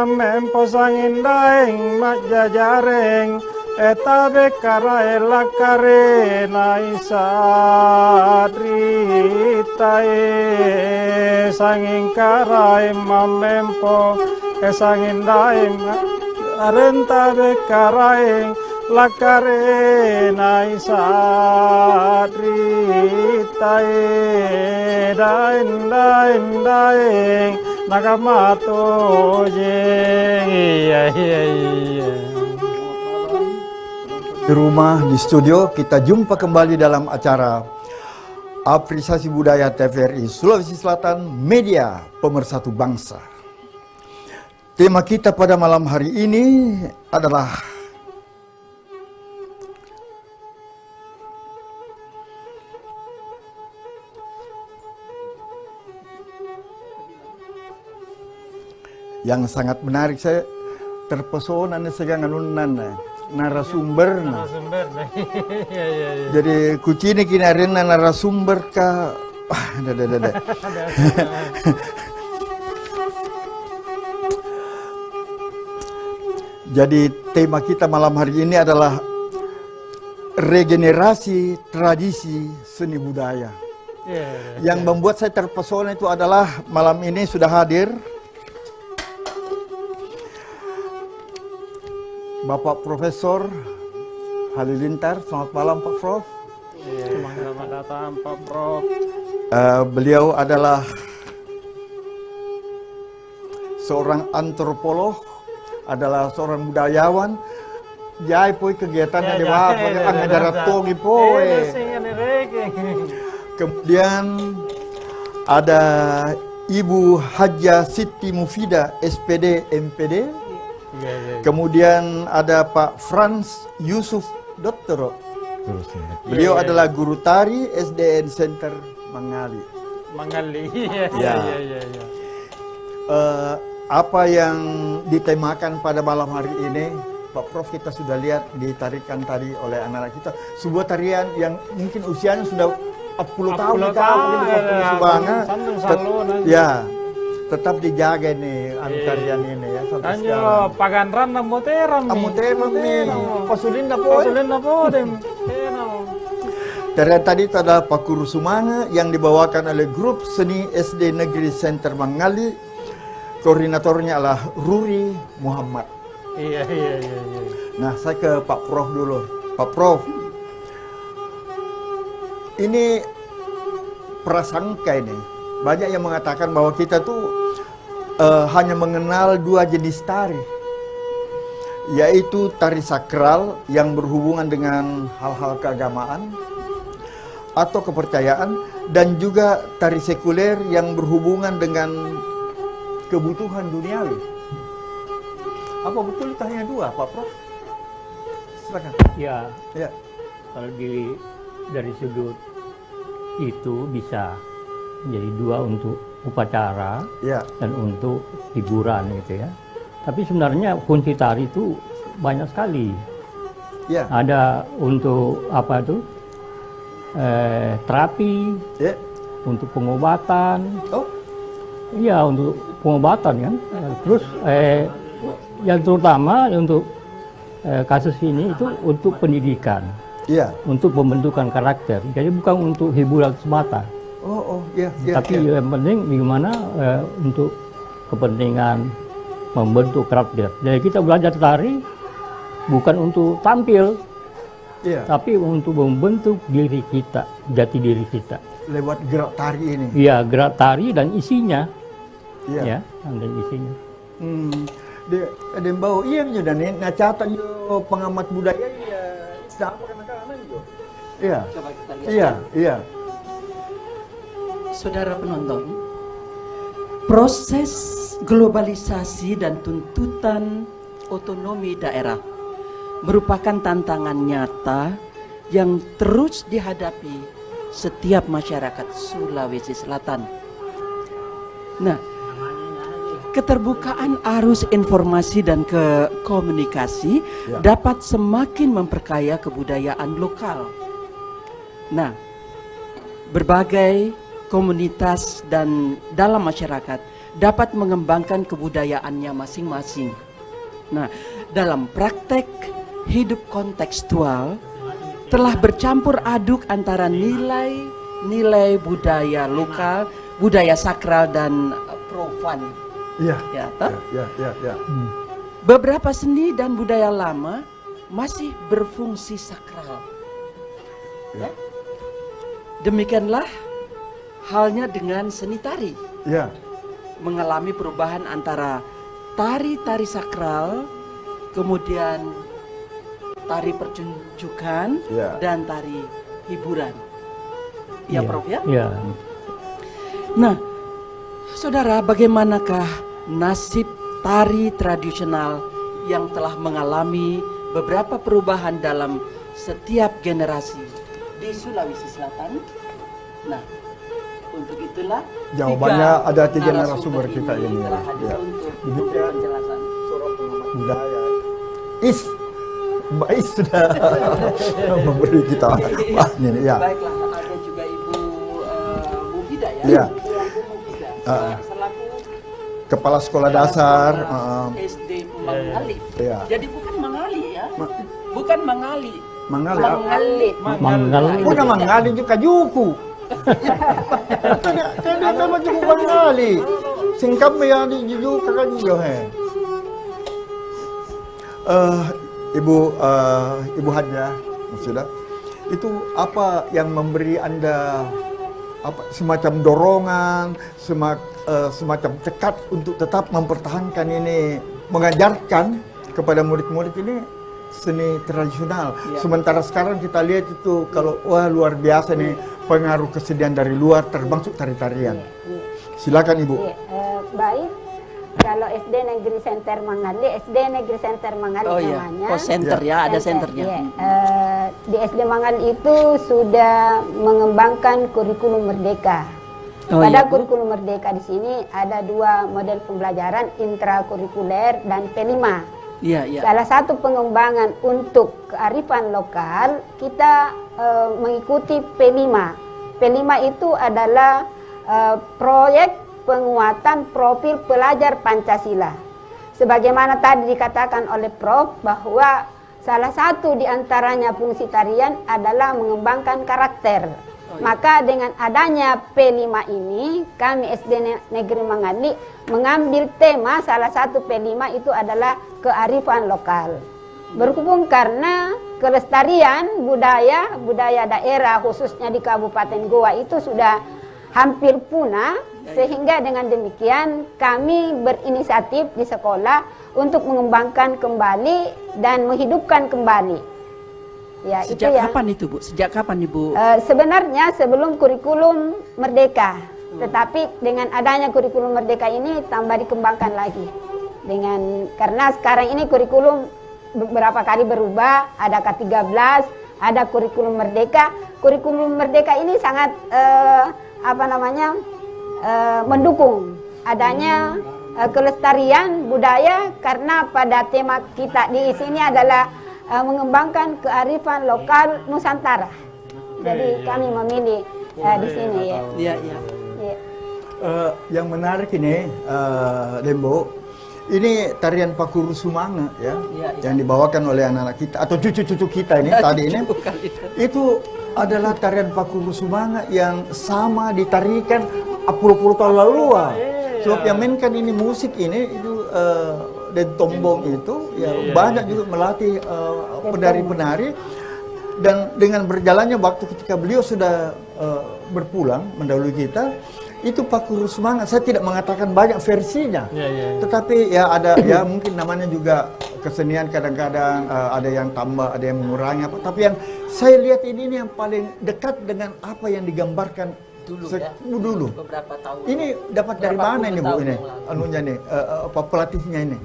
mamempo sangindaing majajareng etabe kara elakare naisadritae sanging karai mamempo sangindaing arentabe karai lakare naisadritae daing nakamato jeng iya. Di rumah, di studio, kita jumpa kembali dalam acara Apresiasi Budaya TVRI Sulawesi Selatan Media Pemersatu Bangsa. Tema kita pada malam hari ini adalah yang sangat menarik. Saya terpesona segang anunan narasumber. Iya. Jadi kucini kinarin narasumber ka Jadi tema kita malam hari ini adalah regenerasi tradisi seni budaya. Yang membuat saya terpesona itu adalah malam ini sudah hadir Bapak Profesor Halilintar. Selamat malam Pak Prof. Selamat datang Pak Prof. Beliau adalah seorang antropolog, adalah seorang budayawan. Jai poi kegiatannya di apa ngajar togi poi. Kemudian ada Ibu Hajah Siti Mufida SPD MPD. Kemudian ada Pak Frans Yusuf Dottoro. Beliau adalah guru tari SDN Center Mangali. Iya. Apa yang ditemakan pada malam hari ini, Pak Prof, kita sudah lihat ditarikan tadi oleh anak-anak kita. Sebuah tarian yang mungkin usianya sudah 40 tahun, ya. Tetap dijaga nih tarian ini ya sampai sekarang. Paganran amuteram nih. Pasulin na po. Tarian tadi itu adalah Pakuru Sumanga yang dibawakan oleh grup seni SD Negeri Center Mangali. Koordinatornya adalah Ruri Muhammad. Iya. Nah, saya ke Pak Prof dulu. Pak Prof, ini prasangka ini. Banyak yang mengatakan bahwa kita tuh hanya mengenal dua jenis tari, yaitu tari sakral yang berhubungan dengan hal-hal keagamaan atau kepercayaan, dan juga tari sekuler yang berhubungan dengan kebutuhan duniawi. Apa betul itu hanya dua, Pak Prof? Silakan. Ya. Kalau dari sudut itu bisa jadi dua untuk upacara dan untuk hiburan gitu ya. Tapi sebenarnya fungsi tari itu banyak sekali. Ada untuk apa itu? Terapi, untuk pengobatan. Iya, untuk pengobatan kan. Terus yang terutama untuk kasus ini itu untuk pendidikan. Untuk pembentukan karakter. Jadi bukan untuk hiburan semata. Tapi yang penting bagaimana untuk kepentingan membentuk karakter. Jadi kita belajar tari bukan untuk tampil, tapi untuk membentuk diri kita, jati diri kita. Lewat gerak tari ini. Iya, gerak tari dan isinya. Dan isinya. Ada yang bau iya juga nih. Nah, catatan pengamat budaya sama kanan juga. Iya. Saudara penonton, proses globalisasi dan tuntutan otonomi daerah merupakan tantangan nyata yang terus dihadapi setiap masyarakat Sulawesi Selatan. Nah, keterbukaan arus informasi dan komunikasi dapat semakin memperkaya kebudayaan lokal. Nah, berbagai komunitas dan dalam masyarakat dapat mengembangkan kebudayaannya masing-masing. Nah, dalam praktek hidup kontekstual telah bercampur aduk antara nilai budaya lokal, budaya sakral dan profan. Iya. Ya, toh? Ya. Beberapa seni dan budaya lama masih berfungsi sakral. Ya. Demikianlah halnya dengan seni tari. Ya. Mengalami perubahan antara tari-tari sakral, kemudian tari pertunjukan, Ya. dan tari hiburan. Ya, Prof ya? Ya. Nah, saudara, bagaimanakah nasib tari tradisional yang telah mengalami beberapa perubahan dalam setiap generasi di Sulawesi Selatan? Nah, untuk itulah Jawabannya ada tiga narasumber narasumber kita ini. telah hadir Ya. untuk Demikian penjelasan. seorang pengamat budaya. Mbak Is sudah memberi kita ini ya. Baiklah, ada juga Ibu Mufida ya. Iya. Ibu Mufida selaku Kepala Sekolah Dasar. SD Mangali. Iya. Jadi bukan Mangali ya. Bukan Mangali. Mangali. Mangal. Bukan Mangali juga Juku. Kan nama Juku Mangali. Singkap ya di Juku kan juga he. Ibu Hajah, sudah. Itu apa yang memberi Anda semacam dorongan, semacam tekad untuk tetap mempertahankan ini, mengajarkan kepada murid-murid ini seni tradisional. Ya. Sementara sekarang kita lihat itu kalau wah luar biasa nih pengaruh kesenian dari luar termasuk tari-tarian. Silakan Ibu. Baik. Kalau SD Negeri Center Mangali, SD Negeri Center Mangali namanya. Oh, center ya, ada senternya. Iya. Di SD Mangali itu sudah mengembangkan kurikulum merdeka. Pada kurikulum merdeka di sini ada dua model pembelajaran, intrakurikuler dan P5. Iya, iya. Salah satu pengembangan untuk kearifan lokal kita mengikuti P5. P5 itu adalah proyek penguatan profil pelajar Pancasila. Sebagaimana tadi dikatakan oleh Prof bahwa salah satu di antaranya fungsi tarian adalah mengembangkan karakter. Maka dengan adanya P5 ini, kami SD Negeri Mangali mengambil tema salah satu P5 itu adalah kearifan lokal. Berhubung karena kelestarian budaya daerah khususnya di Kabupaten Goa itu sudah hampir punah, sehingga dengan demikian kami berinisiatif di sekolah untuk mengembangkan kembali dan menghidupkan kembali. Ya, Sejak itu ya. kapan itu, Bu? Sejak kapan Ibu? Sebenarnya sebelum kurikulum merdeka, tetapi dengan adanya kurikulum merdeka ini tambah dikembangkan lagi. Karena sekarang ini kurikulum beberapa kali berubah, ada K13, ada kurikulum merdeka. Kurikulum merdeka ini sangat mendukung adanya kelestarian budaya, karena pada tema kita di sini adalah mengembangkan kearifan lokal Nusantara. Jadi kami memilih di sini ya. Iya, iya. Ya. Yang menarik ini, Lembo, ini tarian Pakuru Sumanga ya, yang dibawakan oleh anak-anak kita atau cucu-cucu kita ini tadi ini. Itu adalah tarian Pakuru Sumanga yang sama ditarikan puluh-puluh tahun lalu. Sebab yang mainkan ini musik ini itu dan tombong itu ya banyak juga melatih penari-penari, dan dengan berjalannya waktu ketika beliau sudah berpulang mendahului kita, itu Pakuru Sumanga saya tidak mengatakan banyak versinya, tetapi ya ada ya mungkin namanya juga kesenian, kadang-kadang ada yang tambah, ada yang mengurangi apa, tapi yang saya lihat ini yang paling dekat dengan apa yang digambarkan dulu. Beberapa tahun. Ini dapat dari mana ini Bu ini? Anunya nih, pelatihnya ini.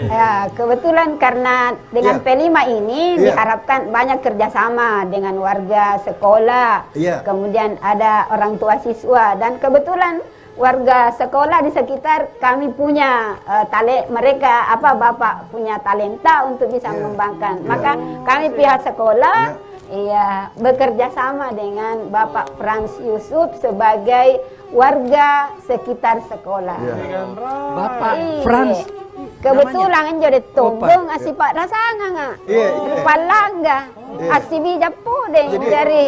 Ya, kebetulan karena dengan P5 ini diharapkan banyak kerjasama dengan warga sekolah, kemudian ada orang tua siswa, dan kebetulan warga sekolah di sekitar kami punya mereka bapak punya talenta untuk bisa mengembangkan. Maka kami pihak sekolah bekerja sama dengan Bapak Frans Yusuf sebagai warga sekitar sekolah. Ya. Bapak Iya. Franz. Kebetulan kan jadi tombong Opa. asih Pak rasanga nggak? Iya, iya. Palangga. Iya. Asih bijak pudeng Jadi- dari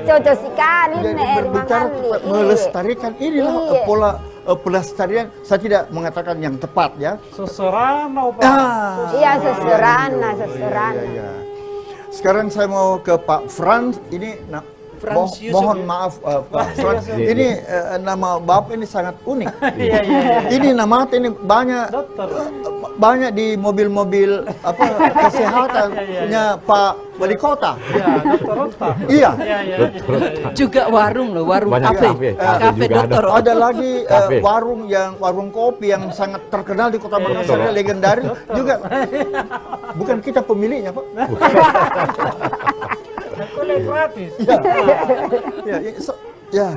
cocok sekali Jadi nih berbicara Mangali. melestarikan inilah Iya. pola pelestarian. Saya tidak mengatakan yang tepat ya. Susurano, Pak. Iya, seserana, seserana. Iya. Sekarang saya mau ke Pak Franz. Ini Franz Yusuf, mohon ya? maaf Pak Franz. Ini nama Bapak ini sangat unik. Iya, iya, iya. Ini nama ini banyak di mobil-mobil apa kesehatannya Pak Wali Kota. Iya, Dokter Rota. Iya. Iya, iya. Juga warung loh, warung Banyak kafe. kafe Kafe juga Dokter. Ada lagi Kafe. warung kopi yang sangat terkenal di Kota Makassar, legendaris juga. Bukan kita pemiliknya, Pak. Kuliah gratis. Ya.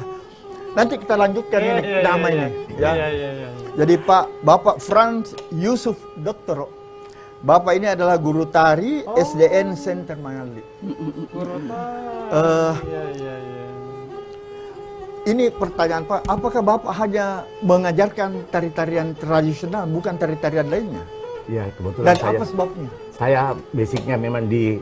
Nanti kita lanjutkan ini nama ini. Ya. Iya, iya, iya. Jadi Bapak Franz Yusuf Doktoro. Bapak ini adalah guru tari SDN Center Mangali. Guru Eh, Iya, iya, iya. Ini pertanyaan Pak, apakah Bapak hanya mengajarkan tari-tarian tradisional, bukan tari-tarian lainnya? Iya, kebetulan Dan saya, apa sebabnya? saya basicnya memang di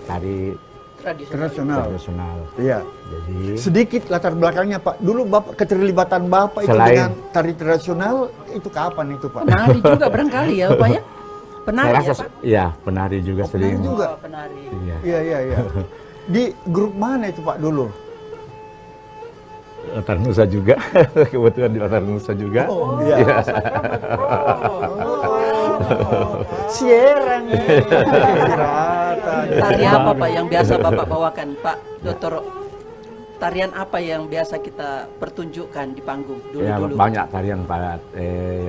tari Tradisional. tradisional. Iya. Jadi Sedikit latar belakangnya Pak. Dulu Bapak keterlibatan Bapak itu Selain- dengan tari tradisional itu kapan itu Pak? Penari juga barangkali ya, Pak ya? Penari saya ya, rasa Pak? ya penari juga sering. penari juga. Oh, penari. Iya. Iya. Di grup mana itu Pak dulu? Latar Nusa juga. Kebetulan di Latar Nusa juga. Oh, iya. Sierang. Tari apa Pak yang biasa Bapak bawakan, Pak Dokter? Tarian apa yang biasa kita pertunjukkan di panggung Ya, dulu-dulu? banyak tarian Pak,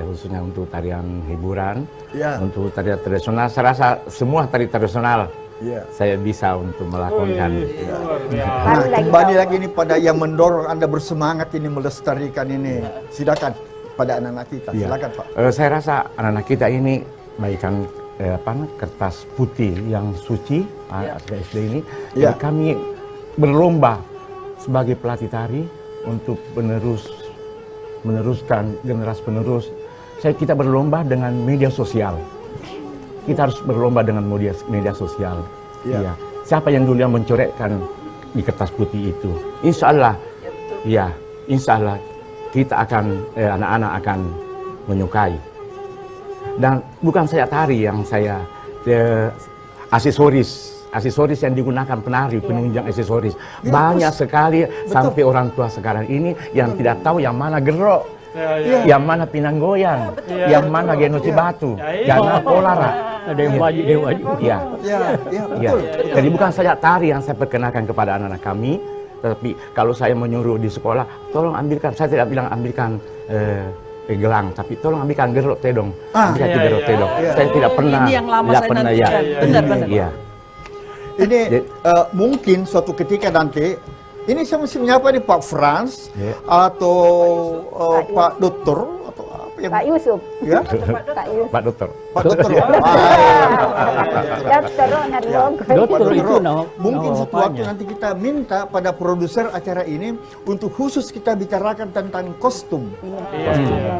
khususnya untuk tarian hiburan, Ya. untuk tarian tradisional. Saya rasa semua tari tradisional Iya. saya bisa untuk melakukan. Luar biasa. Nah, Lagi kembali tahu. lagi ini pada yang mendorong Anda bersemangat ini melestarikan ini. Silakan pada anak-anak kita. Iya. Silakan Pak. Saya rasa anak-anak kita ini baikkan kertas putih yang suci SD ini. Ya. Jadi kami berlomba sebagai pelatih tari untuk meneruskan generasi penerus. Kita berlomba dengan media sosial. Kita harus berlomba dengan media sosial. Ya. Iya. Siapa yang dulu yang mencoretkan di kertas putih itu? Insya Allah, ya, insya Allah kita akan anak-anak akan menyukai. Dan bukan saya tari yang saya aksesoris yang digunakan penari, penunjang aksesoris. Banyak sekali sampai orang tua sekarang ini yang tidak tahu yang mana gerok, yang mana pinang goyang, yang mana genoci batu, karena polara. Ada yang wajib, dia wajib. Ya, Ya, ya. betul. Jadi bukan saja tari yang saya perkenalkan kepada anak-anak kami, tetapi kalau saya menyuruh di sekolah, tolong ambilkan. Saya tidak bilang ambilkan gelang, tapi tolong ambilkan gerok tedong. Ambilkan iya, gerok iya. tedong. Iya. Saya tidak pernah. Ini yang lama tidak saya pernah, nantikan. ya. Benar-benar. Iya. Ini Jadi- mungkin suatu ketika nanti ini saya mesti menyapa nih Pak Franz Ya. atau Pak Dokter atau apa yang Pak Yusuf. ya? Pak Yusuf. Pak Dokter. Pak Dokter. Dokter Narlogo. Dokter Pak itu nama mungkin nama satu waktu bapaknya. nanti kita minta pada produser acara ini untuk khusus kita bicarakan tentang kostum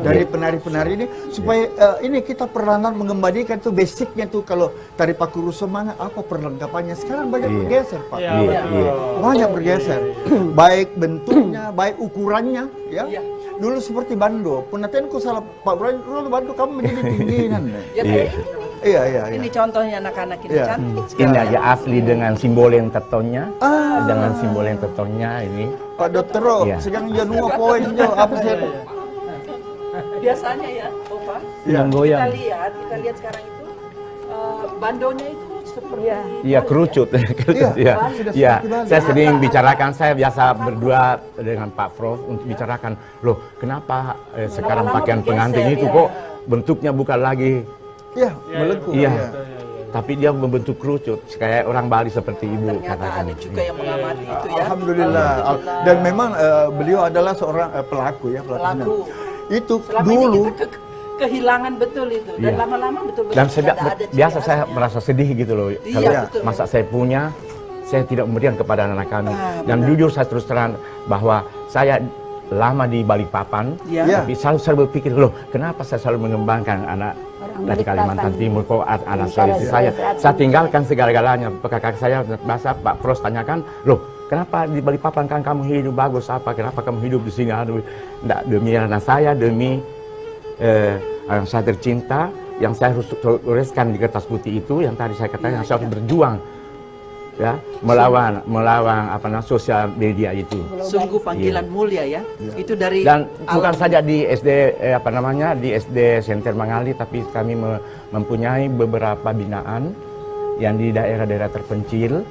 dari penari-penari ini supaya ini kita perlahan mengembalikan tuh basicnya tuh kalau tari Pakuru Semanga apa perlengkapannya sekarang banyak Iya. bergeser Pak. Iya, Iya, betul. iya. Banyak bergeser, baik bentuknya, baik ukurannya, ya. Iya. Dulu seperti bando, penatianku salah Pak Brian, dulu bando kamu menjadi tingginan. Ya, Iya. Iya. Ini contohnya anak-anak ini Iya. cantik Ini sekali. aja asli dengan simbol yang tetonnya, dengan simbol yang tetonnya ini. Pak Doktero, Iya. sekarang dia nunggu poin jo, apa sih? Biasanya ya, Opa. Yang goyang. Kita lihat sekarang itu bandonya itu seperti Iya, kerucut. Iya, Iya, sudah iya. seperti Bali. Saya sering bicarakan, saya biasa berdua dengan Pak Prof untuk bicarakan, loh kenapa sekarang Lama-lama pakaian bergeser, pengantin itu ya. kok bentuknya bukan lagi, Iya, melengkung. Iya. Iya. tapi dia membentuk kerucut, kayak orang Bali seperti ibu ternyata katakan. ada juga yang mengamati itu ya. Alhamdulillah. Dan memang beliau adalah seorang pelaku ya, pelakunya. Pelaku. Itu Selama dulu ini kita kehilangan betul itu dan Iya. lama-lama betul-betul Dan tidak saya ada biasa ciri saya khasnya. merasa sedih gitu loh. Iya, Kalau betul. masa saya punya, saya tidak memberikan kepada anak kami. Dan benar. jujur saya terus terang bahwa saya lama di Balikpapan, Ya. tapi selalu berpikir, loh kenapa saya selalu mengembangkan anak dari Kalimantan Timur, kok anak saya tinggalkan segala-galanya. Kakak saya bahasa Pak Pros tanyakan, loh kenapa di Balikpapan kan kamu hidup bagus, apa kenapa kamu hidup di sini? Aduh, enggak, demi anak saya, demi yang saya tercinta, yang saya harus tuliskan di kertas putih itu, yang tadi saya katakan, yang saya harus berjuang, ya, melawan apa namanya sosial media itu. Sungguh panggilan mulia ya. Itu dari Dan bukan alam. saja di SD di SD Senter Mangali, tapi kami mempunyai beberapa binaan yang di daerah-daerah terpencil.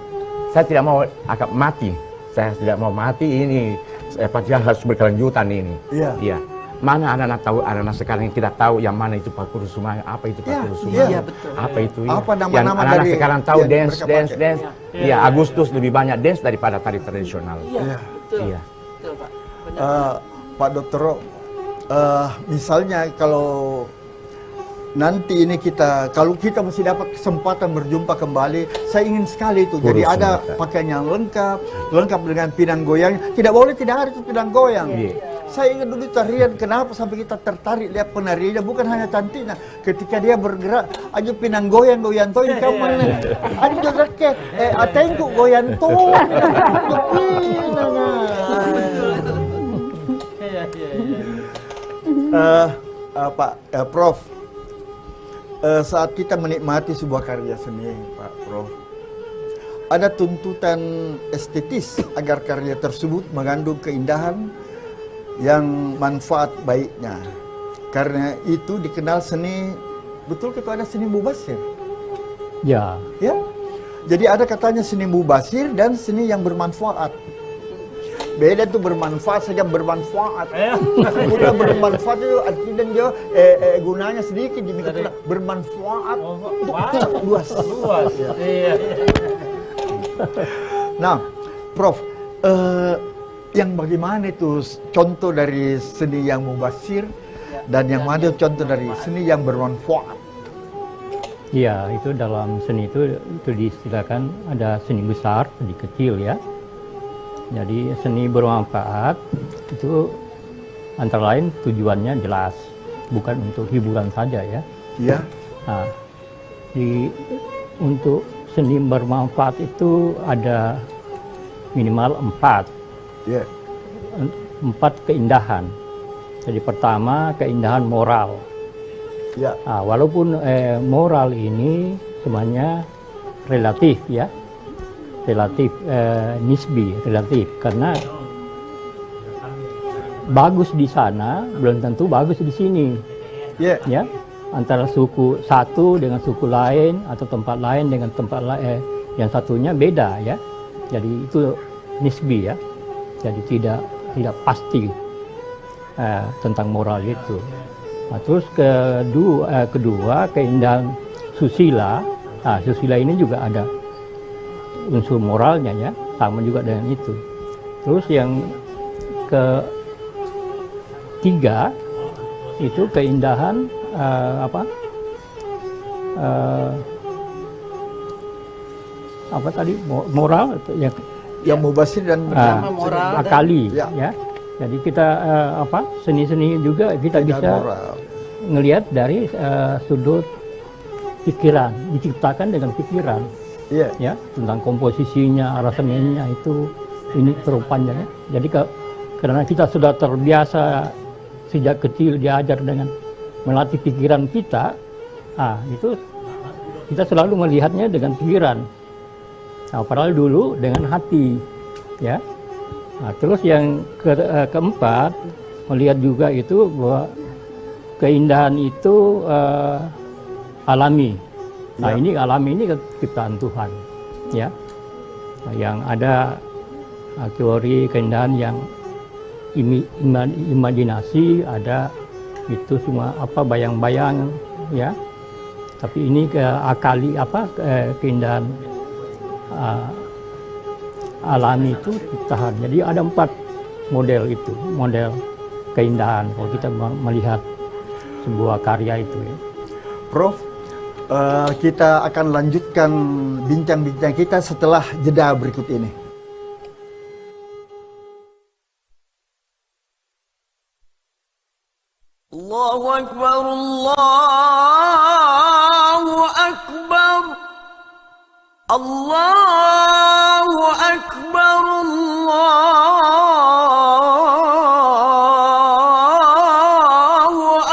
Saya tidak mau akan mati. Saya tidak mau mati ini. Saya harus berkelanjutan ini. Iya. Mana anak-anak tahu, anak-anak sekarang yang tidak tahu yang mana itu Pak Kusuma, apa itu Pak Kusuma, Iya, betul. apa itu ya. Apa nama-nama yang anak-anak dari sekarang tahu yang dance. mereka pakai? Iya, Agustus lebih banyak dance daripada tari tradisional. Iya, betul. Iya. Betul, Pak. Benar. Pak Dr. Misalnya kalau nanti ini kalau kita masih dapat kesempatan berjumpa kembali, saya ingin sekali itu. Jadi Kurus ada mereka. pakaian yang lengkap dengan pinang goyang. Tidak boleh tidak ada itu pinang goyang. Iya. Saya ingat dulu tarian, kenapa sampai kita tertarik lihat penarinya, bukan hanya cantiknya. Ketika dia bergerak, aja pinang goyang toh ini kamu mana? Aja raket, atengku goyang toh. Prof, saat kita menikmati sebuah karya seni, Pak Prof, ada tuntutan estetis agar karya tersebut mengandung keindahan yang manfaat baiknya. Karena itu dikenal seni, betul itu ada seni mubasir. Ya, Ya. Jadi ada katanya seni mubasir dan seni yang bermanfaat. Beda tuh bermanfaat saja bermanfaat. Udah bermanfaat itu artinya dia gunanya sedikit demikian bermanfaat untuk luas. Luas. Iya. Nah, Prof, yang bagaimana itu contoh dari seni yang mubasir dan yang mana contoh dari seni yang bermanfaat? iya, itu dalam seni itu diistilahkan ada seni besar, seni kecil ya. Jadi seni bermanfaat itu antara lain tujuannya jelas, bukan untuk hiburan saja ya. Iya. Nah, untuk seni bermanfaat itu ada minimal 4 Iya. 4 keindahan. Jadi pertama keindahan moral. Iya. Nah, walaupun moral ini sebenarnya relatif ya, relatif nisbi, relatif karena bagus di sana belum tentu bagus di sini. Iya. Ya, antara suku satu dengan suku lain atau tempat lain dengan tempat lain yang satunya beda ya. Jadi itu nisbi ya. Jadi tidak pasti tentang moral itu. Nah, terus kedua keindahan susila. Nah, susila ini juga ada unsur moralnya ya, sama juga dengan itu. Terus yang ketiga itu keindahan apa tadi moral Yang mubasir dan moral dan- akali Ya. ya. Jadi kita seni-seni juga kita dan bisa moral. ngelihat dari sudut pikiran, diciptakan dengan pikiran Iya. ya, tentang komposisinya, aransemennya itu ini terupannya ya. Jadi karena kita sudah terbiasa sejak kecil diajar dengan melatih pikiran kita, itu kita selalu melihatnya dengan pikiran. Nah, padahal dulu dengan hati, ya. Nah, terus yang keempat, melihat juga itu bahwa keindahan itu alami. Nah, ini alami ini ciptaan Tuhan, ya. Nah, yang ada teori keindahan yang imajinasi, ada itu semua bayang-bayang, ya. Tapi ini keindahan alami itu ciptaan. Jadi ada 4 model itu, model keindahan kalau kita melihat sebuah karya itu ya. Prof, kita akan lanjutkan bincang-bincang kita setelah jeda berikut ini. Allahu Akbar, Allahu Akbar, Allahu Akbar, Allahu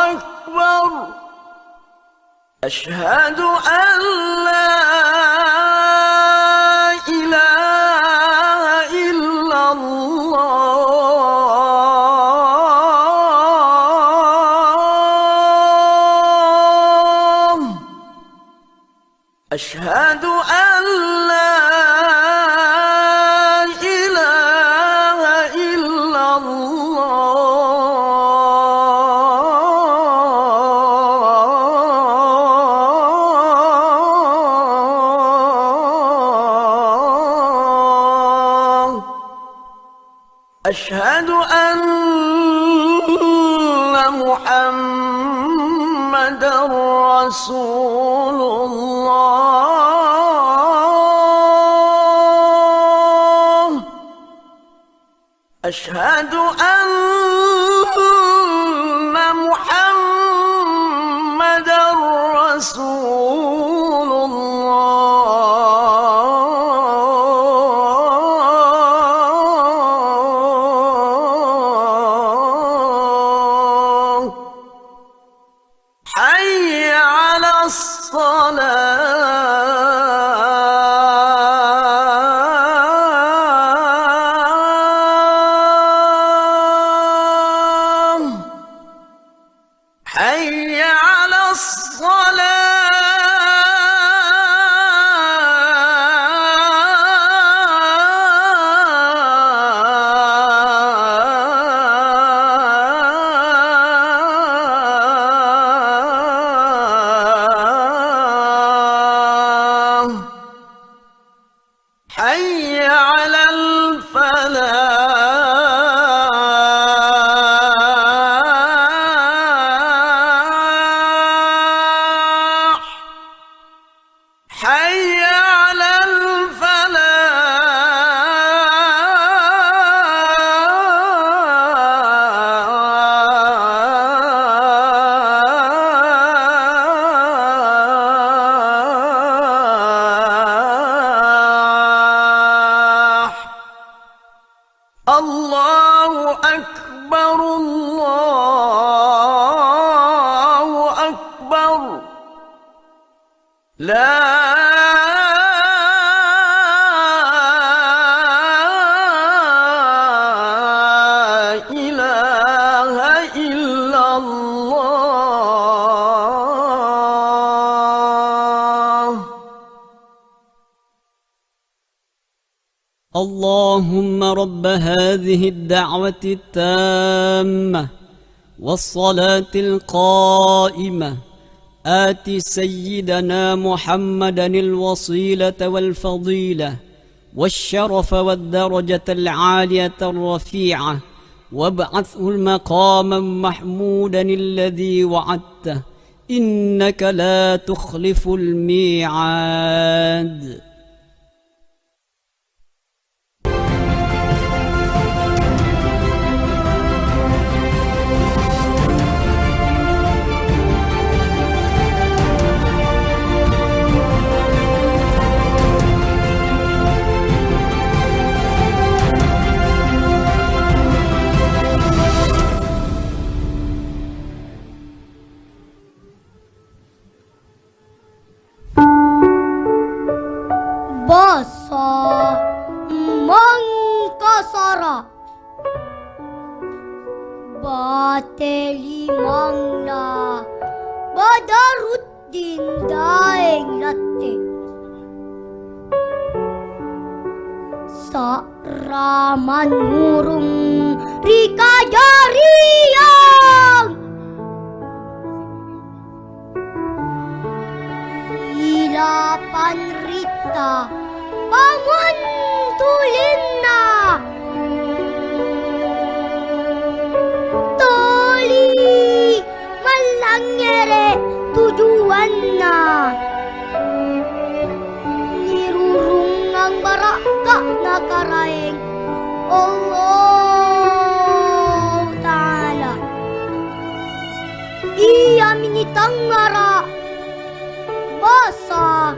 Akbar. Asyhadu an la ilaha illallah. Asyhadu an la ilaha illallah. Asyhadu anna Muhammadar Rasulullah. Asyhadu anna Muhammadar Rasulullah. Hayya 'alas salah. Hayya 'alas salah. Hayya 'alal falah. Hayya 'alal falah. Allahu Akbar, Allahu Akbar. La ilaha illallah. اللهم رب هذه الدعوة التامة والصلاة القائمة آت سيدنا محمدا الوصيلة والفضيلة والشرف والدرجة العالية الرفيعة وابعثه المقاما محمودا الذي وعدته إنك لا تخلف الميعاد. Basa Mangkasara Bateli Mangna Badaruddin Daeng Latte Sakraman Murung Rika Jariyang Ilapan Rita Bangun tulinna Toli Malangere tujuanna Nirurung ang baraka na karaeng Allah Ta'ala Iya minitangara basa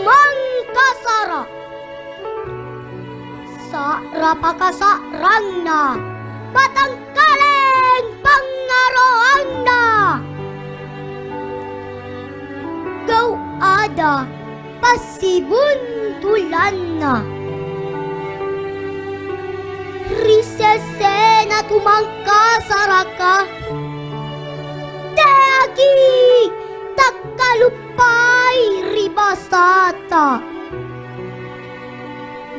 mangkasara sarapakasarangna patangkaleng pangaroangna kau ada pasibuntulanna risesena tumangkasaraka Teagi tak kalupai ribasata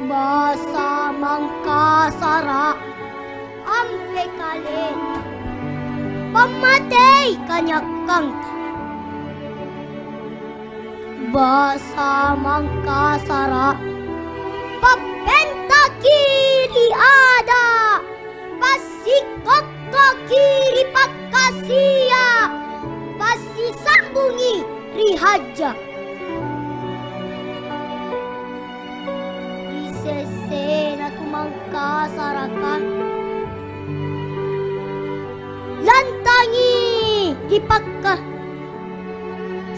Basa mangkasara ampe kalen Pamatay kanyakang Basa mangkasara Papenta kiri ada Pasikot kiri pakasia Pasisambungi rihaja Isesena tumangkasarakan Lantangi dipakka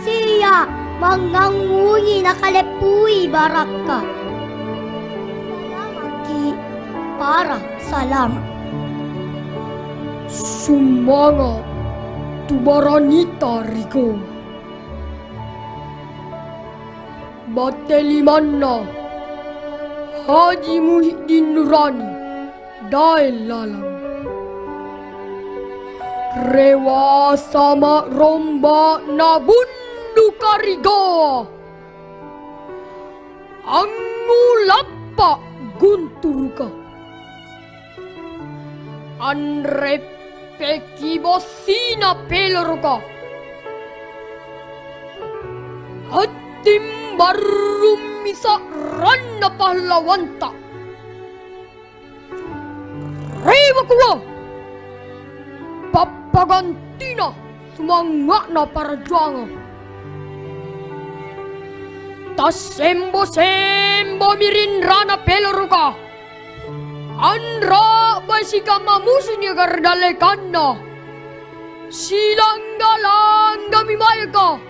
Siya mangangungi nakalepui baraka Salamaki para salamat Sumangat Tubaranita Rigo Batelimanna Haji Muhyiddin Nurani Dail Lalang Rewa sama romba nabundu karigo Angulapa gunturka Anrepeki bosina pelorka Hatim barum misa ranna pahlawanta Rewa kuwa Papagantina sumangakna perjuangan Tasembo-sembo mirin rana pelorka Andra basika mamusunya gardalekanna Silanggalangga mimayka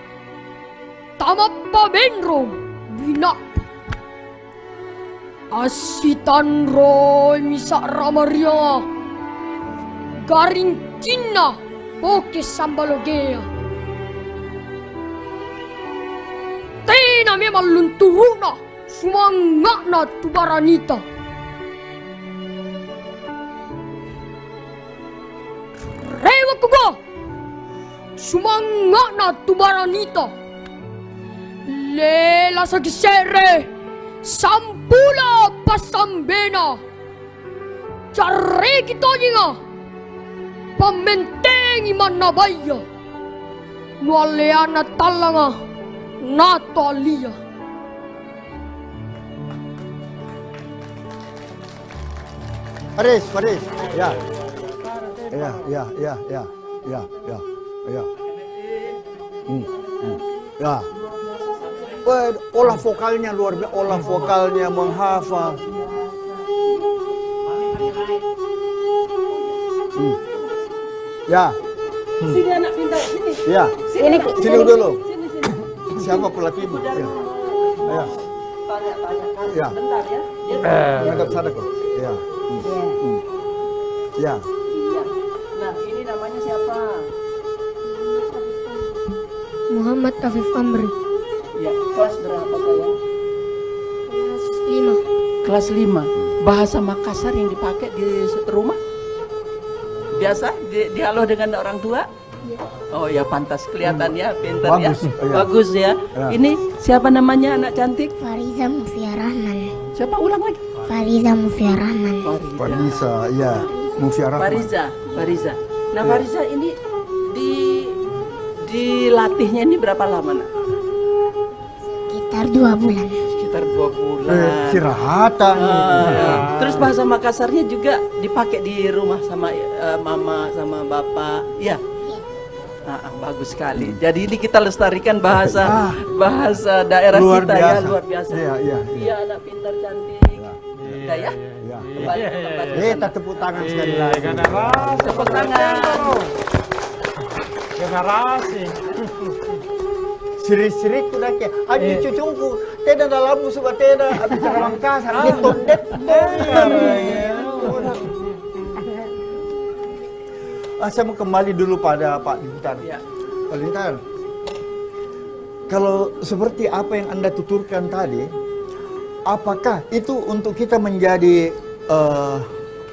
Tamappa benro bina Asitan roy misa ramaria Garing cinna boke sambalogea Tena memang lunturuna sumangakna tubaranita Rewa kuga sumangakna tubaranita Lela sa gisere sampula pasambena Cari kita nga Pamentengi manabaya Nualeana talanga Nato alia Faris Ya Ya olah vokalnya luar biasa, olah vokalnya menghafal. Ya. Sini anak pintar, sini. Ya. Sini dulu. Siapa pelatihmu? Ya. Ya. Tanya-tanyakan Ya. sebentar ya. Menghadap sana kok. Ya. Ya. Iya. Nah, ini namanya siapa? Muhammad Afif Amri Ya, kelas berapa sayang? Kelas 5 Kelas 5. Bahasa Makassar yang dipakai di rumah? Biasa dialog dengan orang tua? Ya. Oh ya, pantas kelihatannya pintar Bagus, ya. iya. Bagus ya. Ya. Ini siapa namanya anak cantik? Fariza Mufia Rahman. Siapa ulang lagi? Fariza Mufia Rahman. Farisa, ya. Mufia Rahman. Fariza. Nah, Ya. Fariza ini dilatihnya ini berapa lama, Nak? Sekitar 2 bulan. Sekitar 2 bulan. Istirahatnya. Terus bahasa Makassarnya juga dipakai di rumah sama mama sama bapak. Ya. Bagus sekali. Jadi ini kita lestarikan bahasa daerah Luar kita biasa. ya, luar biasa. Iya. Iya, anak pintar cantik. Ya. Ya. Kembali ke tempat. Kita tepuk tangan sekali lagi. Tepuk tangan. Generasi. Siri-siri kuda ke, aji cucungku, teda dalammu suka teda, abis cara Makassar, gitu det. Saya mau kembali dulu pada Pak Lintar. Ya. Pak Lintar, kalau seperti apa yang Anda tuturkan tadi, apakah itu untuk kita menjadi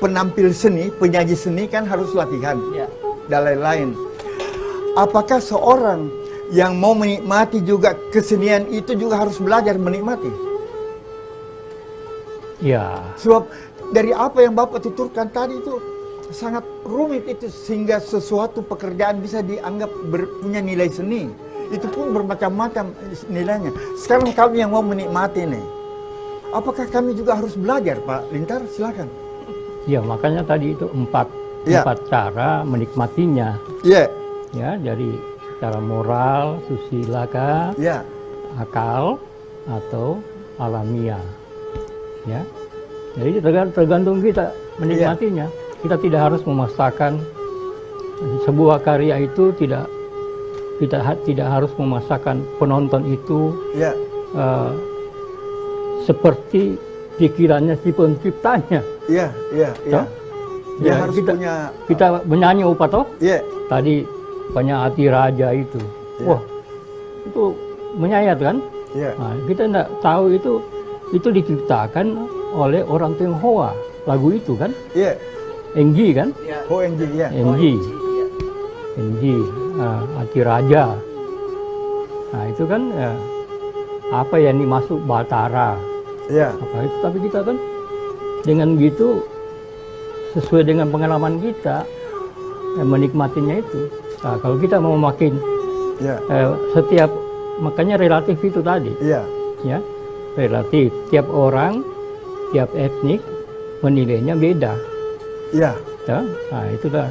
penampil seni, penyaji seni kan harus latihan Ya. dan lain-lain. Apakah seorang yang mau menikmati juga kesenian itu juga harus belajar menikmati? Ya, Sebab dari apa yang Bapak tuturkan tadi itu sangat rumit itu sehingga sesuatu pekerjaan bisa dianggap punya nilai seni. Itu pun bermacam-macam nilainya. Sekarang kami yang mau menikmati nih, apakah kami juga harus belajar, Pak Lintar? Silakan. ya makanya tadi itu empat Ya. cara menikmatinya. Iya, Ya, dari cara moral, susila kah, iya, akal, atau alamiah. Ya, jadi tergantung kita menikmatinya. Kita tidak harus memaksakan sebuah karya itu, tidak harus memaksakan penonton itu iya, seperti pikirannya si penciptanya. iya, iya, iya. Toh? Dia Ya, harus kita, punya, kita menyanyi upah toh? iya, Tadi banyak hati raja itu. Ya. Wah, itu menyayat kan? iya, Nah, kita tidak tahu itu diciptakan oleh orang Tionghoa. Lagu itu kan? iya. Enggi kan? Ya. ONG, iya. Enggi. Ya. Enggi. Hati raja. Nah, itu kan apa yang dimasuk Batara. Iya, Apa itu? Tapi kita kan dengan gitu sesuai dengan pengalaman kita menikmatinya itu. Nah, kalau kita mau makin iya, setiap makanya relatif itu tadi, iya, ya relatif. Tiap orang, tiap etnik menilainya beda. iya. Ya, nah itulah.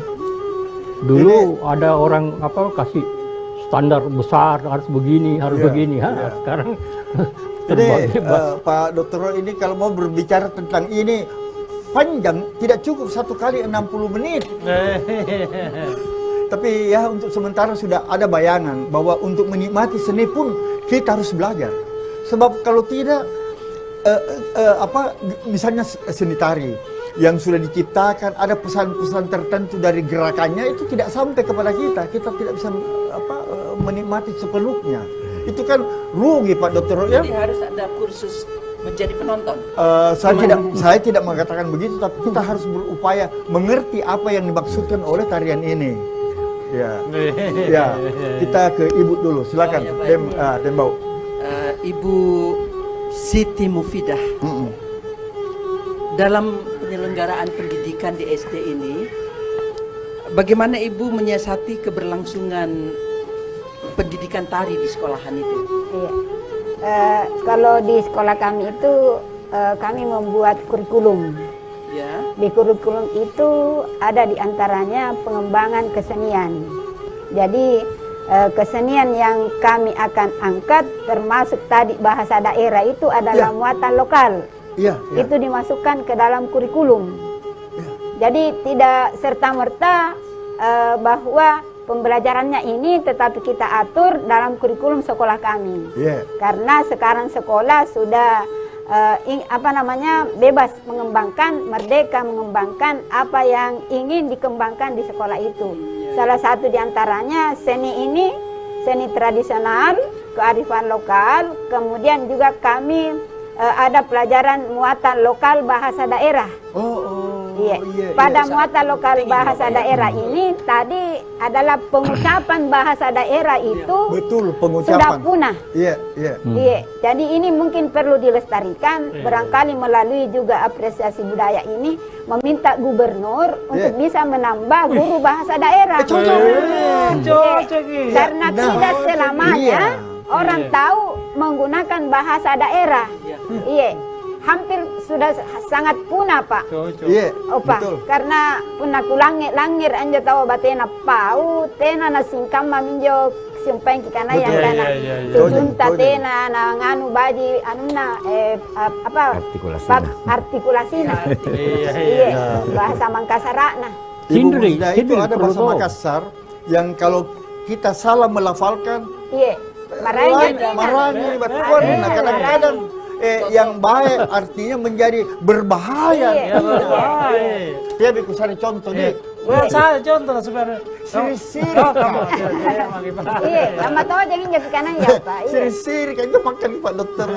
Dulu ada orang kasih standar besar harus begini, harus Iya, begini. iya. Sekarang Jadi bebas. Pak Dr. Roy ini kalau mau berbicara tentang ini panjang, tidak cukup 1 kali 60 menit. Tapi ya untuk sementara sudah ada bayangan bahwa untuk menikmati seni pun kita harus belajar. Sebab kalau tidak, misalnya seni tari yang sudah diciptakan ada pesan-pesan tertentu dari gerakannya itu tidak sampai kepada kita. Kita tidak bisa menikmati sepenuhnya. Itu kan rugi Pak Dr. Roy, ya. Jadi harus ada kursus menjadi penonton. Saya tidak mengatakan begitu, tapi kita harus berupaya mengerti apa yang dimaksudkan oleh tarian ini. Ya, ya. Kita ke Ibu dulu, silakan. Oh, ya, baik. Dembau. Ibu Siti Mufidah, dalam penyelenggaraan pendidikan di SD ini, bagaimana Ibu menyiasati keberlangsungan pendidikan tari di sekolahan itu? Iya. Kalau di sekolah kami itu kami membuat kurikulum. Ya. Di kurikulum itu ada di antaranya pengembangan kesenian. Jadi kesenian yang kami akan angkat termasuk tadi bahasa daerah itu adalah muatan lokal. Iya, iya. Itu dimasukkan ke dalam kurikulum. Jadi tidak serta-merta bahwa pembelajarannya ini tetapi kita atur dalam kurikulum sekolah kami. Iya. Karena sekarang sekolah sudah bebas mengembangkan, merdeka mengembangkan apa yang ingin dikembangkan di sekolah itu. Salah satu diantaranya seni ini, seni tradisional, kearifan lokal, kemudian juga kami ada pelajaran muatan lokal bahasa daerah. Iya. Pada muatan lokal bahasa daerah ini tadi adalah pengucapan bahasa daerah itu Betul, pengucapan. sudah punah. Iya, iya. Iya, jadi ini mungkin perlu dilestarikan, barangkali melalui juga apresiasi budaya ini meminta gubernur untuk bisa menambah guru bahasa daerah. Karena tidak selamanya orang tahu menggunakan bahasa daerah. Iya, hampir sudah sangat punah Pak. Iya, Opa, betul. karena punah kulangir anja tahu batena pau, tena na singkam minjo sumpah kana yang kana tujunta tena na nganu baji anuna artikulasinya. Iya, bahasa Mangkasarana. Ibu Cindri, Musda itu Cindri, ada perlu bahasa tahu. Makassar yang kalau kita salah melafalkan Iya. marahnya batuan. Nah, kadang-kadang yang baik artinya menjadi berbahaya. Iya. Dia bikin cari contoh nih. Buat saya contoh sebenarnya. Siri-siri. Iya, lama tahu jangan jadi kanan ya Pak. Iya. Siri-siri kan itu makan Pak Dokter.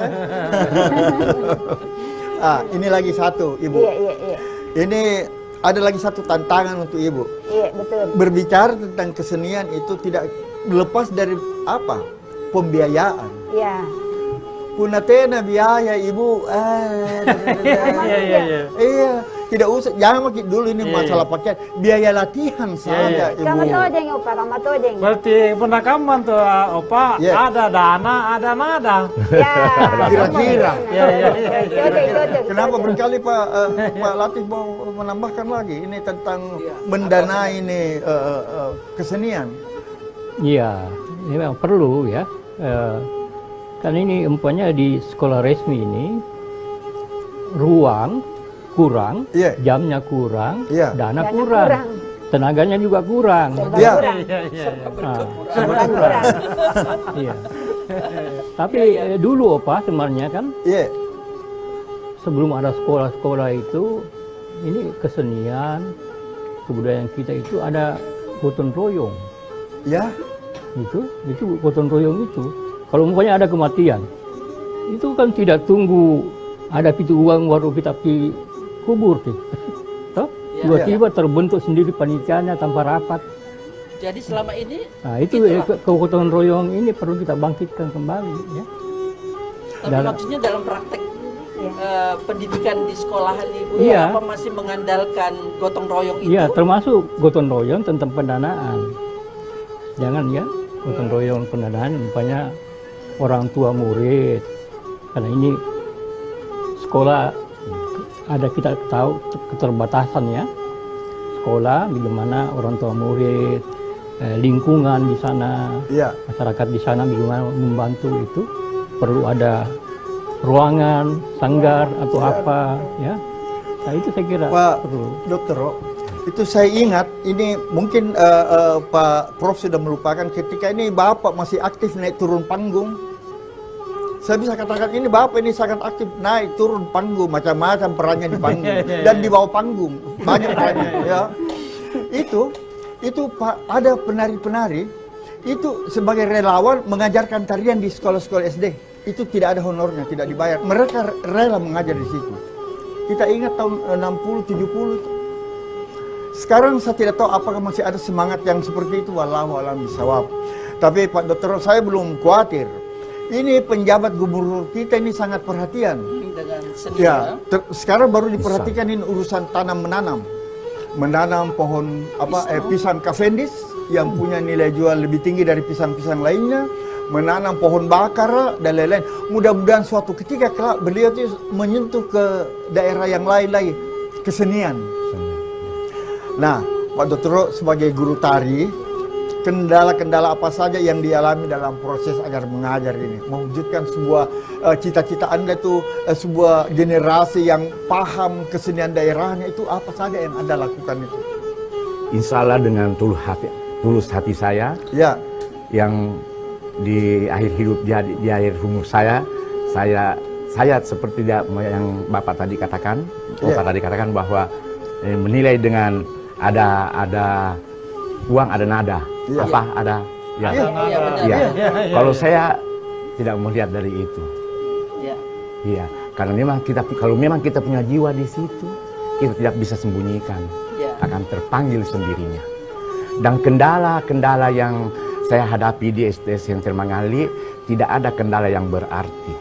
Ini lagi satu Ibu. Iya. Ini ada lagi satu tantangan untuk Ibu. Iya, betul. Berbicara tentang kesenian itu tidak lepas dari apa? Pembiayaan. Iya. Punatena biaya Ibu. Iya, tidak usah. Jangan makin dulu ini masalah pakaian. Biaya latihan saja Ibu. Kamu tahu jeng Opa, kamu tahu jeng. Berarti penakaman tuh Opa, ada dana, ada nada. Ya. Kira-kira. Itu. Kenapa berkali Pak Latif mau menambahkan lagi ini tentang mendanai ini kesenian? Iya, ini memang perlu ya. Kan ini umpamanya di sekolah resmi ini ruang kurang, jamnya kurang, dana kurang, tenaganya juga kurang. Serba kurang. Iya. Tapi dulu Opa sebenarnya kan, sebelum ada sekolah-sekolah itu, ini kesenian, kebudayaan kita itu ada gotong royong. Ya. Itu gotong royong itu. Kalau umpamanya ada kematian, itu kan tidak tunggu ada pitu uang baru kita pergi kubur sih. Tiba-tiba terbentuk sendiri panitianya tanpa rapat. Jadi selama ini itu kegotong royong ini perlu kita bangkitkan kembali ya. Tapi maksudnya dalam praktek pendidikan di sekolahan Ibu apa masih mengandalkan gotong royong itu? Iya, termasuk gotong royong tentang pendanaan. Jangan ya, gotong royong pendanaan umpamanya orang tua murid, karena ini sekolah ada kita tahu keterbatasan ya, sekolah bagaimana orang tua murid, lingkungan di sana, masyarakat di sana bagaimana membantu itu, perlu ada ruangan, sanggar atau apa ya. Nah itu saya kira Pak perlu. Dokter, itu saya ingat ini mungkin Pak Prof sudah melupakan ketika ini Bapak masih aktif naik turun panggung. Saya bisa katakan ini Bapak ini sangat aktif naik turun panggung, macam-macam perannya di panggung dan di bawah panggung banyak perannya ya. Itu Pak ada penari-penari itu sebagai relawan mengajarkan tarian di sekolah-sekolah SD. Itu tidak ada honornya, tidak dibayar. Mereka rela mengajar di situ. Kita ingat tahun 60 70 itu. Sekarang saya tidak tahu apakah masih ada semangat yang seperti itu, wallahu a'lam bishawab. Tapi Pak Dokter, saya belum khawatir. Ini penjabat gubernur kita ini sangat perhatian. Dengan seni sekarang baru diperhatikan ini urusan tanam menanam. Menanam pohon pisang Cavendish yang punya nilai jual lebih tinggi dari pisang-pisang lainnya. Menanam pohon bakar dan lain-lain. Mudah-mudahan suatu ketika kelak beliau itu menyentuh ke daerah yang lain lagi, kesenian. Nah, Pak Dokter sebagai guru tari, kendala-kendala apa saja yang dialami dalam proses agar mengajar ini, mewujudkan sebuah cita-cita Anda itu sebuah generasi yang paham kesenian daerahnya, itu apa saja yang Anda lakukan itu? Insya Allah dengan tulus hati saya, yang di akhir hidup di akhir umur saya seperti yang Bapak tadi katakan, bahwa menilai dengan ada uang, ada nada, Kalau saya tidak melihat dari itu, karena memang kita punya jiwa di situ, kita tidak bisa sembunyikan, akan terpanggil sendirinya. Dan kendala-kendala yang saya hadapi di SD Center Mangali, tidak ada kendala yang berarti.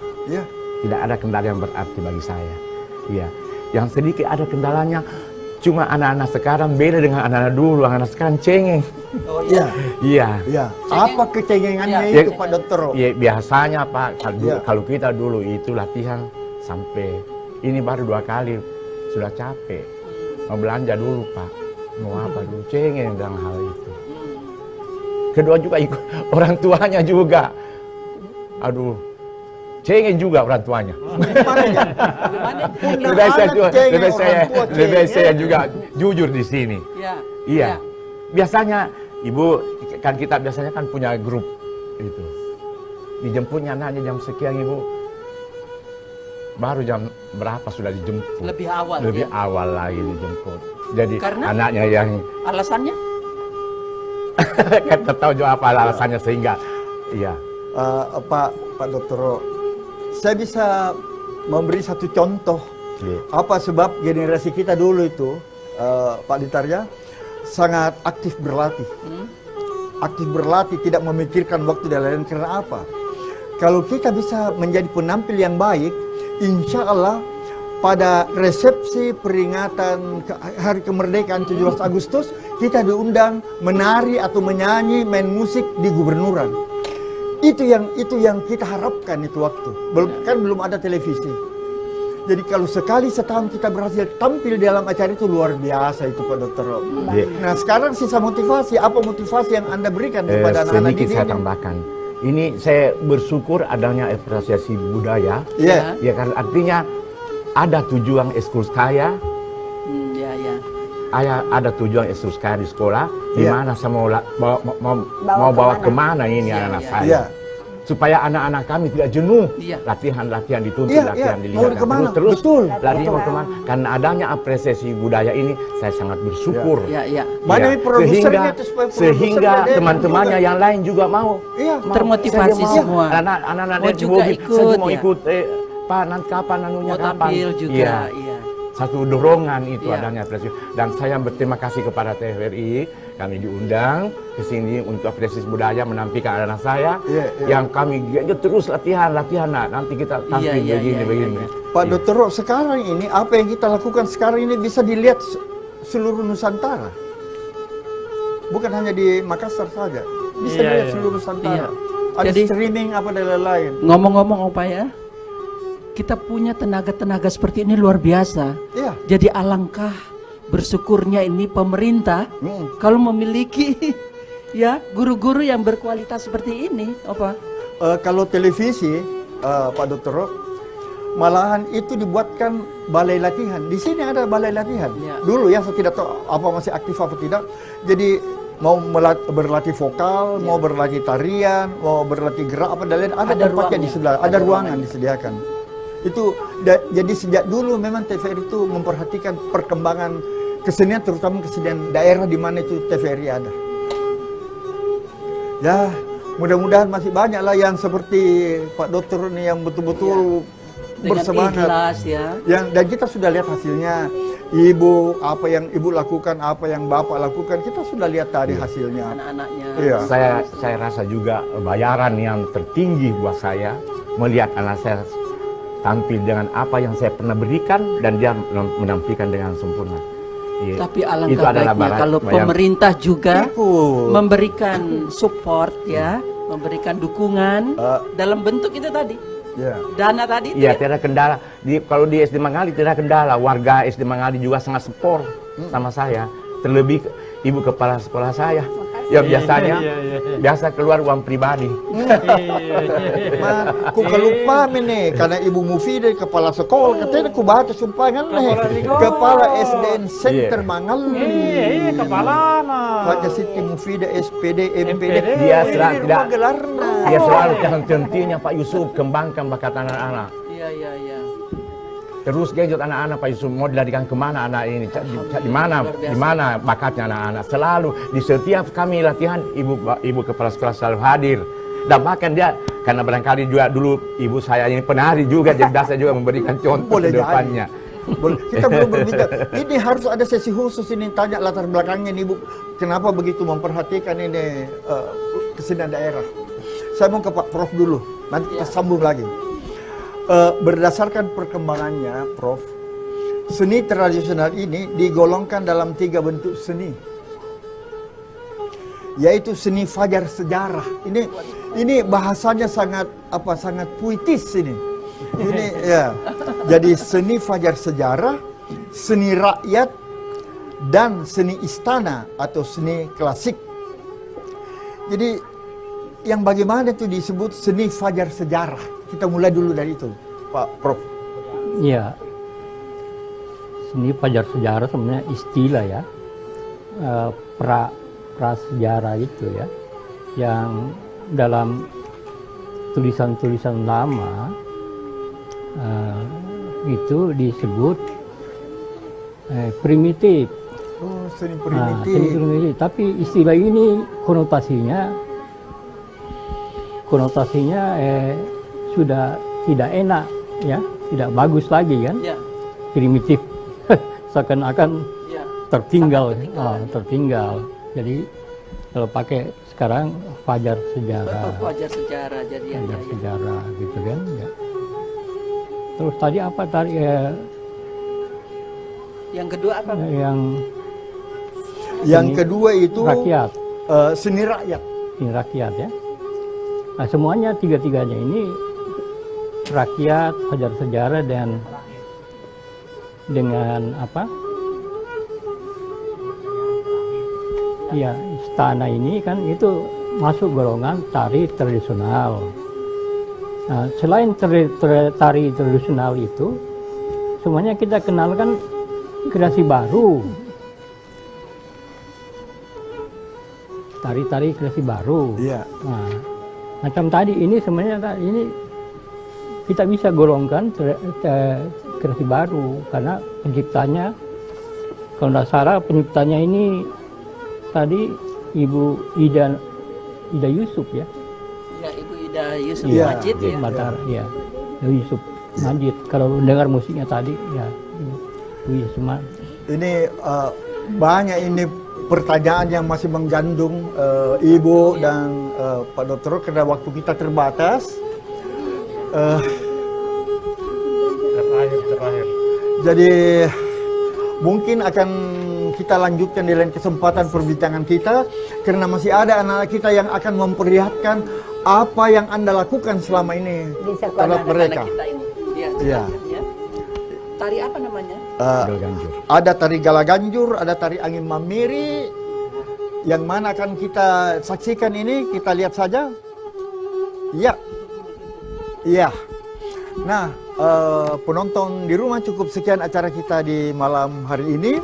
Tidak ada kendala yang berarti bagi saya. Yang sedikit ada kendalanya, cuma anak-anak sekarang beda dengan anak-anak dulu. Anak-anak sekarang cengeng. Apa kecengengannya itu Pak Dokter? Biasanya Pak, kalau kita dulu itu latihan sampai ini baru 2 kali sudah capek. Mau belanja dulu Pak, mau apa dulu, cengeng dengan hal itu. Kedua juga ikut orang tuanya juga. Aduh, cengeng juga orang tuanya. Lebih saya juga jujur di sini. Biasanya Ibu kan kita biasanya kan punya grup itu. Dijemputnya anaknya jam sekian Ibu. Baru jam berapa sudah dijemput? Lebih awal. Lebih ya? awal lagi dijemput. Jadi Karena anaknya yang alasannya? kan tahu juga apa alasannya sehingga iya. Pak Dr. Saya bisa memberi satu contoh. Iya. Apa sebab generasi kita dulu itu, Pak Ditarja, sangat aktif berlatih. Aktif berlatih, tidak memikirkan waktu dan lain-lain. Karena apa? Kalau kita bisa menjadi penampil yang baik, insya Allah pada resepsi peringatan Hari Kemerdekaan 17 Agustus, kita diundang menari atau menyanyi, main musik di gubernuran. Itu yang kita harapkan itu waktu. Belum ada televisi. Jadi kalau sekali setahun kita berhasil tampil dalam acara itu luar biasa itu Pak Dr. Nah sekarang sisa motivasi, apa motivasi yang Anda berikan kepada anak-anak sedikit ini? saya tambahkan. Ini saya bersyukur adanya apresiasi budaya. Iya. Ya kan artinya ada tujuan ekskul kaya. Ada tujuan ekskul kaya di sekolah. Di mana saya mau bawa kemana ini anak saya. Iya. Supaya anak-anak kami tidak jenuh. Iya. Latihan dituntut, Iya, latihan iya. dilihat. Mau kemana? Terus Betul. latihan mau kemana. Karena adanya apresiasi budaya ini saya sangat bersyukur. Iya. Mana Ya, produsernya itu supaya sehingga produsernya teman-temannya juga. yang lain juga mau. Iya. Termotivasi Saya mau. semua. Anak-anak Mau juga ikut, saya mau ya. ikut. Pak nanti kapan anunya Mau kapan? tampil juga. Iya. Satu dorongan itu Iya. adanya apresiasi. Dan saya berterima kasih kepada TVRI, kami diundang ke sini untuk apresiasi budaya menampilkan anak saya. Iya. Yang kami terus latihan nak. Nanti kita tampil begini. Pak Dr. sekarang ini apa yang kita lakukan sekarang ini bisa dilihat seluruh Nusantara. Bukan hanya di Makassar saja. Bisa dilihat seluruh Nusantara. Iya. Ada Jadi- streaming apa dan lain-lain. Ngomong-ngomong Opa ya, kita punya tenaga-tenaga seperti ini luar biasa. Iya. Jadi alangkah bersyukurnya ini pemerintah kalau memiliki ya guru-guru yang berkualitas seperti ini, Opa. Kalau televisi, Pak Dr. malahan itu dibuatkan balai latihan. Di sini ada balai latihan. Ya. Dulu ya, saya tidak tahu apa masih aktif apa tidak. Jadi mau berlatih vokal, mau berlatih tarian, mau berlatih gerak apa dan lain, ada tempatnya di sebelah, ada ruangan disediakan. Itu jadi sejak dulu memang TVRI itu memperhatikan perkembangan kesenian, terutama kesenian daerah di mana itu TVRI ada. Ya, mudah-mudahan masih banyak lah yang seperti Pak Dokter ini yang betul-betul Dengan bersemangat. ikhlas ya. Dan kita sudah lihat hasilnya. Ibu, apa yang ibu lakukan, apa yang bapak lakukan, kita sudah lihat tadi hasilnya. Anak-anaknya. Iya. Saya rasa juga bayaran yang tertinggi buat saya melihat anak saya tampil dengan apa yang saya pernah berikan dan dia menampilkan dengan sempurna. Iya. Tapi alangkah baiknya kalau pemerintah juga memberikan support ya, memberikan dukungan dalam bentuk itu tadi. Dana tadi itu. Iya, tidak kendala. Kalau di SD Mangali tidak kendala. Warga SD Mangali juga sangat support sama saya. Terlebih ibu kepala sekolah saya. Ya biasanya biasa keluar uang pribadi. Aku kelupa nih karena Ibu Mufidah kepala sekolah katanya aku baca sumpah kan nih kepala SDN Center Mangali. Iya kepala na. Baca Siti Mufidah SPD MPD. Dia selalu tidak gelarna. Dia selalu henti-hentinya Pak Yusuf kembangkan bakat anak-anak. Iya. Terus gadget anak-anak Pak Yusuf mau dilarikan kemana anak ini? Di mana bakatnya anak-anak? Selalu di setiap kami latihan ibu kepala sekolah selalu hadir. Dan bahkan dia karena barangkali juga dulu ibu saya ini penari juga jadi saya juga memberikan contoh ke depannya. Kita belum berbicara. Ini harus ada sesi khusus ini tanya latar belakangnya nih, Ibu. Kenapa begitu memperhatikan ini kesenian daerah? Saya mau ke Pak Prof dulu. Nanti kita sambung lagi. Berdasarkan perkembangannya, Prof, seni tradisional ini digolongkan dalam 3 bentuk seni, yaitu seni fajar sejarah. Ini bahasanya sangat puitis ini. Ini ya. Jadi seni fajar sejarah, seni rakyat, dan seni istana atau seni klasik. Jadi yang bagaimana itu disebut seni fajar sejarah? Kita mulai dulu dari itu, Pak Prof. Iya, seni fajar sejarah sebenarnya istilah ya. prasejarah itu ya, yang dalam tulisan-tulisan lama itu disebut primitif. Oh, seni Nah, primitif. seni primitif. Tapi istilah ini konotasinya sudah tidak enak ya, tidak bagus lagi kan, Ya, primitif. Seakan-akan ya. tertinggal, Sangat tertinggal. Jadi kalau pakai sekarang fajar sejarah, Wajar sejarah jadi ya, fajar ya, ya. sejarah gitu kan. Ya. Terus tadi apa tadi Yang kedua apa? Yang kedua itu rakyat, seni rakyat. ini rakyat ya. Nah semuanya tiga-tiganya ini rakyat, fajar sejarah dan dengan apa? Ya istana ini kan itu masuk golongan tari tradisional. Nah, selain tari tradisional itu, semuanya kita kenalkan kreasi baru. Tari-tari kreasi baru. Iya. Nah, macam tadi ini sebenarnya ini kita bisa golongkan kreasi baru karena penciptanya, kalau tidak salah penciptanya ini tadi Ibu Ida Yusuf ya. Ya, Ibu Ida Yusuf Iya. Majid ya. Batara, ya. Yusuf Majid. Kalau dengar musiknya tadi, ya. Yusuf Majid. Ini banyak ini pertanyaan yang masih menggandung Ibu dan Pak Dokter karena waktu kita terbatas. Terakhir. Jadi mungkin akan kita lanjutkan di lain kesempatan perbincangan kita karena masih ada anak-anak kita yang akan memperlihatkan apa yang Anda lakukan selama ini Di sekolah terhadap mereka. Anak kita ini. Ya, Iya. ya. Tari apa namanya? Galganjur. Ada tari Galaganjur, ada tari Angin Mamiri, yang mana akan kita saksikan ini, kita lihat saja. Iya. Iya. Nah, penonton di rumah, cukup sekian acara kita di malam hari ini.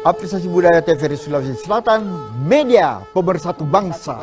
Apresiasi Budaya TVRI Sulawesi Selatan, media pemersatu bangsa.